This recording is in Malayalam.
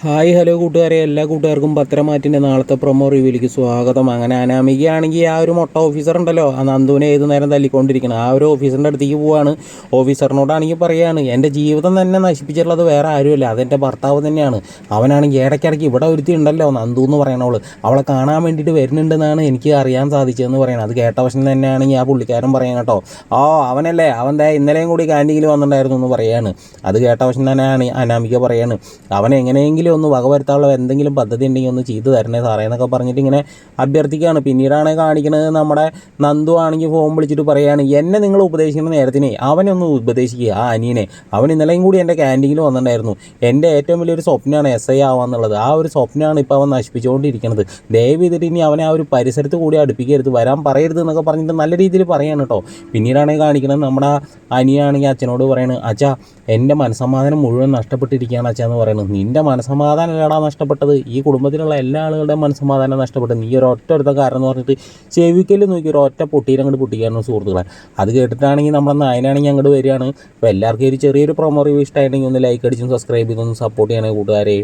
ഹായ് ഹലോ കൂട്ടുകാരെ, എല്ലാ കൂട്ടുകാർക്കും പത്രമാറ്റിൻ്റെ നാളത്തെ പ്രൊമോ റിവ്യൂയിലേക്ക് സ്വാഗതം. അങ്ങനെ അനാമികയാണെങ്കിൽ ആ ഒരു മൊട്ട ഓഫീസർ ഉണ്ടല്ലോ, ആ നന്ദുവിനെ ഏത് നേരം തല്ലിക്കൊണ്ടിരിക്കണം ആ ഒരു ഓഫീസറിൻ്റെ അടുത്തേക്ക് പോവാണ്. ഓഫീസറിനോടാണെങ്കിൽ പറയാണ്, എൻ്റെ ജീവിതം തന്നെ നശിപ്പിച്ചിട്ടുള്ളത് വേറെ ആരുമല്ല, അതെൻ്റെ ഭർത്താവ് തന്നെയാണ്. അവനാണെങ്കിൽ ഇടയ്ക്കിടയ്ക്ക് ഇവിടെ ഒരുത്തി ഉണ്ടല്ലോ നന്ദു എന്ന് പറയണവള്, അവളെ കാണാൻ വേണ്ടിയിട്ട് വരുന്നുണ്ടെന്നാണ് എനിക്ക് അറിയാൻ സാധിച്ചതെന്ന് പറയണം. അത് കേട്ട വശം തന്നെയാണെങ്കിൽ ആ പുള്ളിക്കാരൻ പറയാൻ കേട്ടോ, അവനല്ലേ, അവൻ ഇന്നലെയും കൂടി ക്യാൻറ്റീനിൽ വന്നിട്ടുണ്ടായിരുന്നു എന്ന് പറയാണ്. അത് കേട്ട വശം തന്നെയാണ് അനാമിക പറയാണ്, അവൻ എങ്ങനെയെങ്കിലും ഒന്ന് വകവരുത്താനുള്ള എന്തെങ്കിലും പദ്ധതി ഉണ്ടെങ്കിൽ ഒന്ന് ചെയ്തു തരണേ സാറേ എന്നൊക്കെ പറഞ്ഞിട്ട് ഇങ്ങനെ അഭ്യർത്ഥിക്കുകയാണ്. പിന്നീടാണ് കാണിക്കുന്നത്, നമ്മുടെ നന്ദു ആണെങ്കിൽ ഫോൺ വിളിച്ചിട്ട് പറയുകയാണ്, എന്നെ നിങ്ങൾ ഉപദേശിക്കുന്ന നേരത്തിനെ അവനെ ഒന്ന് ഉപദേശിക്കുക, ആ അനിയനെ. അവൻ ഇന്നലെയും കൂടി എൻ്റെ ക്യാൻറ്റീനിൽ വന്നിട്ടുണ്ടായിരുന്നു. എൻ്റെ ഏറ്റവും വലിയൊരു സ്വപ്നമാണ് SI ആവാന്നുള്ളത്. ആ ഒരു സ്വപ്നമാണ് ഇപ്പോൾ അവൻ നശിപ്പിച്ചുകൊണ്ടിരിക്കുന്നത്. ദയവ് ചെയ്തിട്ട് ഇനി അവനെ ആ ഒരു പരിസരത്ത് കൂടി അടുപ്പിക്കരുത്, വരാൻ പറയരുത് എന്നൊക്കെ പറഞ്ഞിട്ട് നല്ല രീതിയിൽ പറയാണ് കേട്ടോ. പിന്നീടാണ് കാണിക്കുന്നത്, നമ്മുടെ അനിയാണെങ്കിൽ അച്ഛനോട് പറയണത്, അച്ഛാ എൻ്റെ മനസ്സമാധാനം മുഴുവൻ നഷ്ടപ്പെട്ടിരിക്കുകയാണ് അച്ഛാ എന്ന് പറയുന്നത്. നിൻ്റെ മനസ്സമാധാനമല്ലടാ നഷ്ടപ്പെട്ടത്, ഈ കുടുംബത്തിലുള്ള എല്ലാ ആളുകളുടെയും മനസ്സമാധാനം നഷ്ടപ്പെട്ടത് നീ ഒരു ഒറ്റ കാരണം എന്ന് പറഞ്ഞിട്ട് ചെവിക്കല് നോക്കി ഒരു ഒറ്റ പൊട്ടിയിലങ്ങോട്ട് പൊട്ടിക്കാനാണ് സുഹൃത്തുക്കളെ. അത് കേട്ടിട്ടാണെങ്കിൽ നമ്മുടെ നായനാണെങ്കിൽ അങ്ങോട്ട് വരികയാണ്. അപ്പോൾ എല്ലാവർക്കും ഒരു ചെറിയൊരു പ്രൊമോ റിവ്യൂ ഇഷ്ടമായിട്ടുണ്ടെങ്കിൽ ഒന്ന് ലൈക്ക് അടിച്ചും സബ്സ്ക്രൈബ് ചെയ്തൊന്ന് സപ്പോർട്ട് ചെയ്യണേ കൂട്ടുകാരെ.